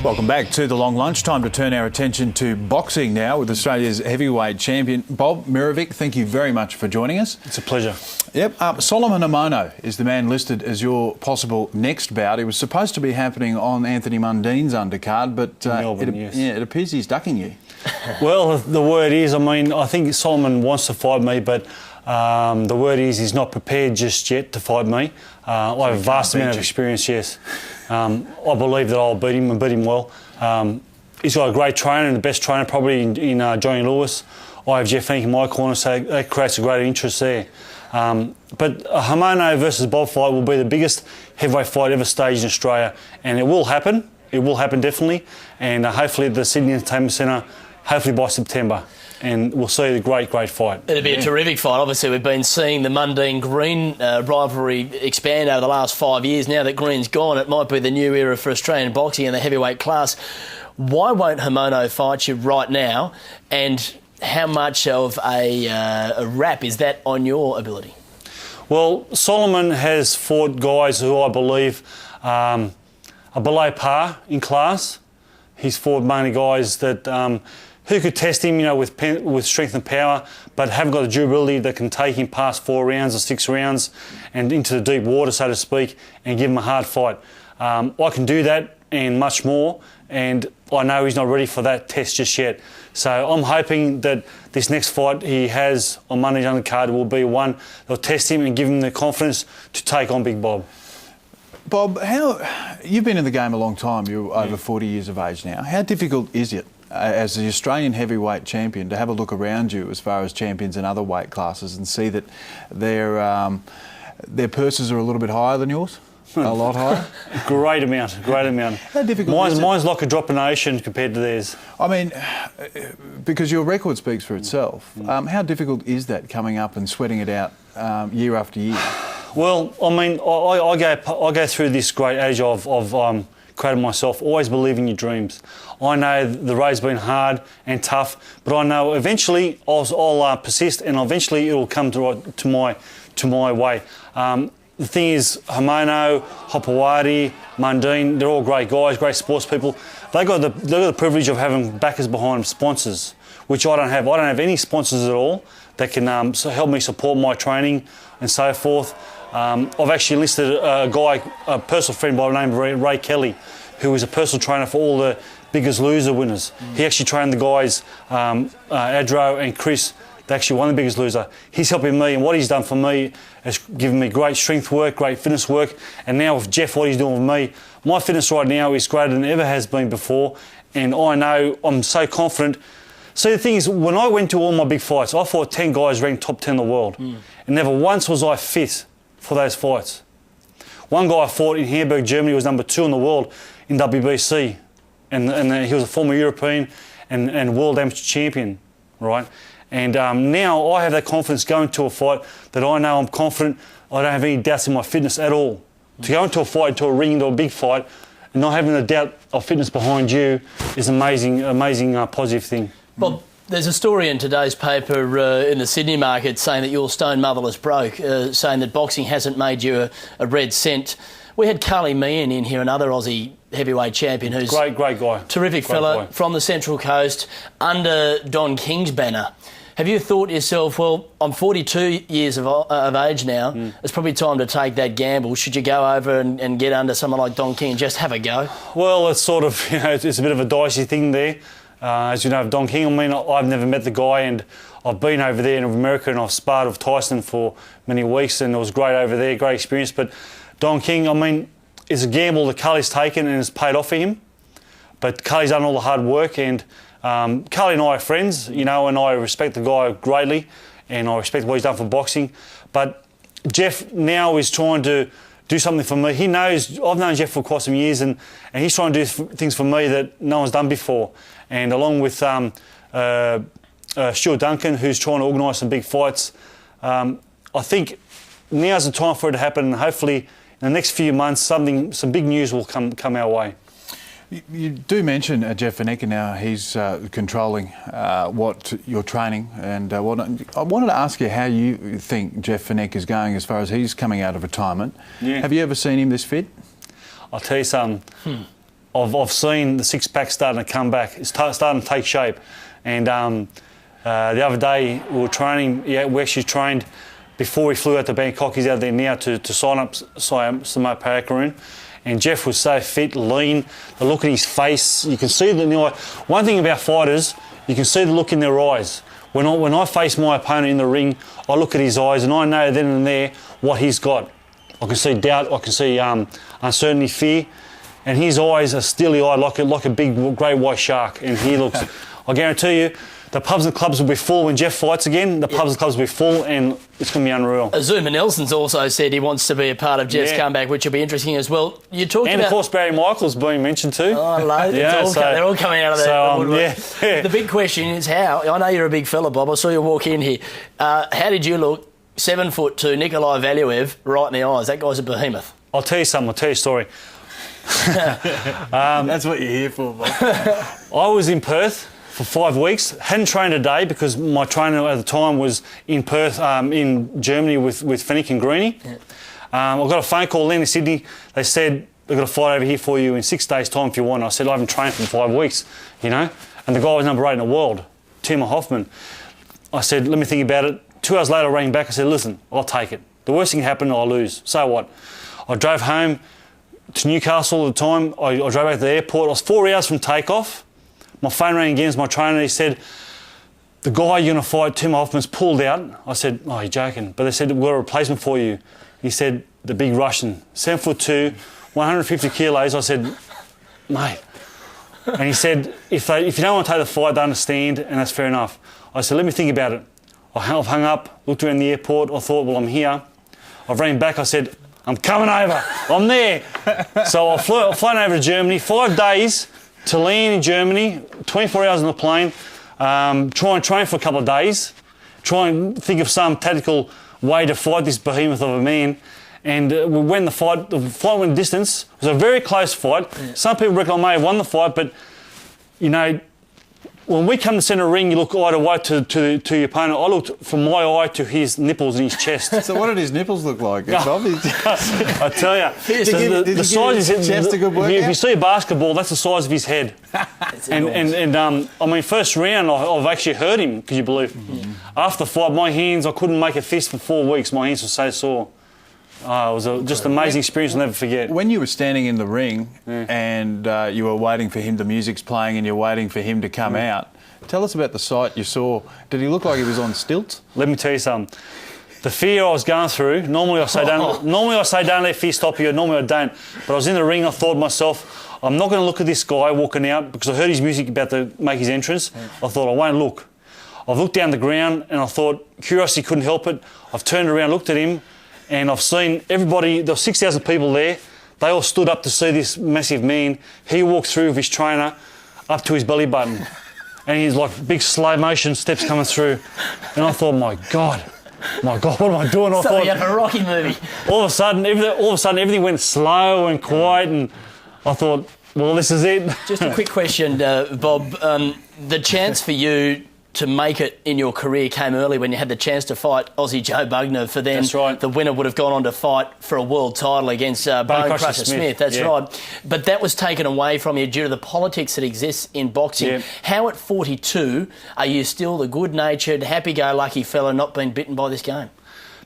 Welcome back to the long lunch. Time to turn our attention to boxing now with Australia's heavyweight champion, Bob Mirovic. Thank you very much for joining us. It's a pleasure. Yep. Solomon Hamono is the man listed as your possible next bout. It was supposed to be happening on Anthony Mundine's undercard, but it appears he's ducking you. Well, the word is, I think Solomon wants to fight me, but the word is he's not prepared just yet to fight me. I have a vast amount of experience, yes. I believe that I'll beat him and beat him well. He's got a great trainer and the best trainer probably in Johnny Lewis. I have Jeff Fenech in my corner, so that creates a great interest there. But a Hamono versus Bob fight will be the biggest heavyweight fight ever staged in Australia, and it will happen. It will happen definitely, and hopefully at the Sydney Entertainment Centre, hopefully by September. And we'll see the great fight. It'll be a terrific fight. Obviously, we've been seeing the Mundine-Green rivalry expand over the last 5 years. Now that Green's gone, it might be the new era for Australian boxing in the heavyweight class. Why won't Hamono fight you right now? And how much of a rap is that on your ability? Well, Solomon has fought guys who I believe are below par in class. He's fought mainly guys that who could test him, with strength and power, but haven't got the durability that can take him past 4 rounds or 6 rounds and into the deep water, so to speak, and give him a hard fight. I can do that and much more, and I know he's not ready for that test just yet. So I'm hoping that this next fight he has on Monday's undercard will be one that'll test him and give him the confidence to take on Big Bob. Bob, you've been in the game a long time. You're over 40 years of age now. How difficult is it, as the Australian heavyweight champion, to have a look around you as far as champions in other weight classes and see that their purses are a little bit higher than yours? A lot higher? Great amount. How difficult is it? Mine's like a drop in the ocean compared to theirs. I mean, because your record speaks for itself. How difficult is that, coming up and sweating it out year after year? Well, I go through this great age of creating myself. Always believe in your dreams. I know the road's been hard and tough, but I know eventually I'll persist, and eventually it'll come to my way. The thing is, Hamono, Hopewadi, Mundine, they're all great guys, great sports people. They got the privilege of having backers behind them, sponsors, which I don't have. I don't have any sponsors at all that can help me support my training and so forth. I've actually enlisted a personal friend by the name of Ray Kelly, who is a personal trainer for all the Biggest Loser winners. He actually trained the guys, Adro and Chris. They actually won the Biggest Loser. He's helping me, and what he's done for me has given me great strength work, great fitness work, and now with Jeff, what he's doing with me, my fitness right now is greater than it ever has been before, and I know I'm so confident. See, the thing is, when I went to all my big fights, I fought 10 guys ranked top 10 in the world, and never once was I fit for those fights. One guy I fought in Hamburg, Germany, was number 2 in the world in WBC, and he was a former European and world amateur champion, right? And now I have that confidence going to a fight that I know I'm confident. I don't have any doubts in my fitness at all. To go into a fight, into a ring, into a big fight, and not having a doubt of fitness behind you is amazing positive thing. Bob, there's a story in today's paper in the Sydney market saying that you're stone motherless broke, saying that boxing hasn't made you a red cent. We had Carly Meehan in here, another Aussie heavyweight champion who's great guy, terrific fella from the Central Coast, under Don King's banner. Have you thought to yourself, well, I'm 42 years of age now, it's probably time to take that gamble. Should you go over and get under someone like Don King and just have a go? Well, it's sort of, it's a bit of a dicey thing there. As you know, Don King, I've never met the guy, and I've been over there in America and I've sparred with Tyson for many weeks, and it was great over there, great experience. But Don King, it's a gamble that Carly's taken and it's paid off for him. But Carly's done all the hard work, and Carly and I are friends, and I respect the guy greatly, and I respect what he's done for boxing. But Jeff now is trying to do something for me. He knows, I've known Jeff for quite some years, and he's trying to do things for me that no one's done before. And along with Stuart Duncan, who's trying to organise some big fights, I think now's the time for it to happen, and hopefully in the next few months some big news will come our way. You do mention Jeff Fenech now. He's controlling what you're training, and I wanted to ask you how you think Jeff Fenech is going as far as he's coming out of retirement. Yeah. Have you ever seen him this fit? I'll tell you something. I've seen the six-pack starting to come back. It's starting to take shape. And the other day we were training. Yeah, we actually trained before we flew out to Bangkok. He's out there now to sign up Samo Parakaroon. And Jeff was so fit, lean. The look at his face, you can see the. One thing about fighters, you can see the look in their eyes. When I face my opponent in the ring, I look at his eyes and I know then and there what he's got. I can see doubt, I can see uncertainty, fear, and his eyes are steely-eyed like a big, great white shark. And he looks. I guarantee you, the pubs and clubs will be full when Jeff fights again. The pubs and clubs will be full, and it's going to be unreal. Azuma Nelson's also said he wants to be a part of Jeff's comeback, which will be interesting as well. You talked and about... of course Barry Michaels being mentioned too. Oh, loads. They're all coming out of that. The big question is how. I know you're a big fella, Bob. I saw you walk in here. How did you look? 7'2", Nikolai Valuev, right in the eyes. That guy's a behemoth. I'll tell you something. I'll tell you a story. That's what you're here for, Bob. I was in Perth for 5 weeks. Hadn't trained a day because my trainer at the time was in Perth, in Germany with Fennick and Greeny. Yeah. I got a phone call then in Sydney. They said, they've got a fight over here for you in 6 days' time if you want. I said, I haven't trained for 5 weeks, you know. And the guy was number 8 in the world, Timo Hoffman. I said, let me think about it. 2 hours later, I rang back. I said, listen, I'll take it. The worst thing can happen, I'll lose. So what? I drove home to Newcastle at the time. I drove back to the airport. I was 4 hours from takeoff. My phone rang again as my trainer. He said, the guy you're going to fight, Tim Hoffman's pulled out. I said, oh, you're joking. But they said, we've got a replacement for you. He said, the big Russian, 7'2", 150 kilos. I said, mate. And he said, if you don't want to take the fight, they understand, and that's fair enough. I said, let me think about it. I've hung up, looked around the airport. I thought, well, I'm here. I rang back. I said, I'm coming over. I'm there. So I've flown over to Germany, 5 days to land in Germany, 24 hours on the plane, try and train for a couple of days, try and think of some tactical way to fight this behemoth of a man. And when the fight went distance, it was a very close fight. Yeah. Some people reckon I may have won the fight, but, you know, when we come to centre ring, you look eye to eye to your opponent. I looked from my eye to his nipples and his chest. So what did his nipples look like, Bob? I tell you, the size of his head. If you see a basketball, that's the size of his head. and I mean, first round, I've actually hurt him. Could you believe? Mm-hmm. After the fight, my hands, I couldn't make a fist for 4 weeks. My hands were so sore. It was just an amazing experience I'll never forget. When you were standing in the ring and you were waiting for him, the music's playing and you're waiting for him to come out, tell us about the sight you saw. Did he look like he was on stilts? Let me tell you something. The fear I was going through, normally I say don't let fear stop you, normally I don't. But I was in the ring, I thought to myself, I'm not going to look at this guy walking out because I heard his music about to make his entrance. I thought, I won't look. I've looked down the ground and I thought, curiosity couldn't help it. I've turned around, looked at him, and I've seen everybody, there were 6,000 people there. They all stood up to see this massive man. He walked through with his trainer up to his belly button. And he's like big slow motion steps coming through. And I thought, my God, what am I doing? I thought, like a Rocky movie. All of a sudden, everything went slow and quiet. And I thought, well, this is it. Just a quick question, Bob. The chance for you to make it in your career came early when you had the chance to fight Aussie Joe Bugner. For then, that's right. The winner would have gone on to fight for a world title against Bone Crusher Smith. That's right. But that was taken away from you due to the politics that exists in boxing. Yeah. How at 42 are you still the good-natured, happy-go-lucky fella not being bitten by this game?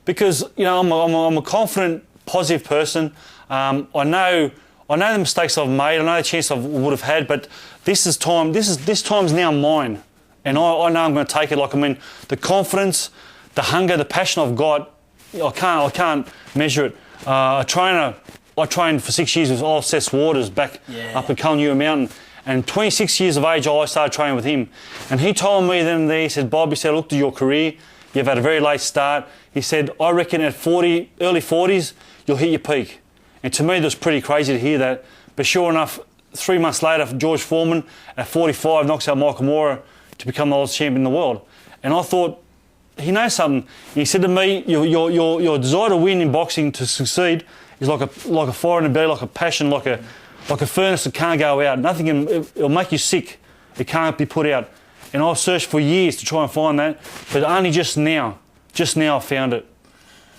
Because, you know, I'm a confident, positive person. I know the mistakes I've made. I know the chance I would have had, but this time's now mine. And I know I'm going to take it. Like, I mean, the confidence, the hunger, the passion I've got, I can't measure it. I trained for 6 years with old Seth Waters back up at Culnura Mountain. And 26 years of age, I started training with him. And he told me then and there, he said, Bob, he said, I looked at your career. You've had a very late start. He said, I reckon at early 40s, you'll hit your peak. And to me, that was pretty crazy to hear that. But sure enough, 3 months later, George Foreman at 45 knocks out Michael Moore to become the oldest champion in the world. And I thought, he knows something. He said to me, your desire to win in boxing, to succeed, is like a fire in the belly, like a passion, like a furnace that can't go out. It'll make you sick. It can't be put out. And I've searched for years to try and find that, but only just now I found it.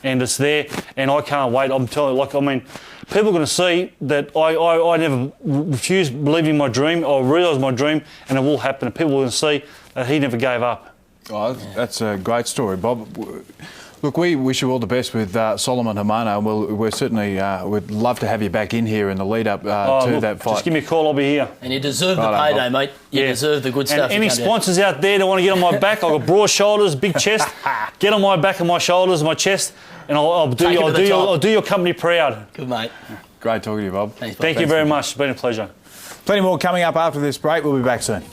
and it's there, and I can't wait. I'm telling you, people are going to see that I never refused believing my dream. I realised my dream, and it will happen. And people are going to see that he never gave up. Oh, that's a great story, Bob. Look, we wish you all the best with Solomon Hamono. We're certainly would love to have you back in here in the lead up to that fight. Just give me a call, I'll be here. And you deserve the payday, mate. You deserve the good stuff. And any sponsors out there that want to get on my back, I've got broad shoulders, big chest. Get on my back and my shoulders, my chest, and I'll do your company proud. Good, mate. Great talking to you, Bob. Thanks, Bob. Thank you very much. It's been a pleasure. Plenty more coming up after this break. We'll be back soon.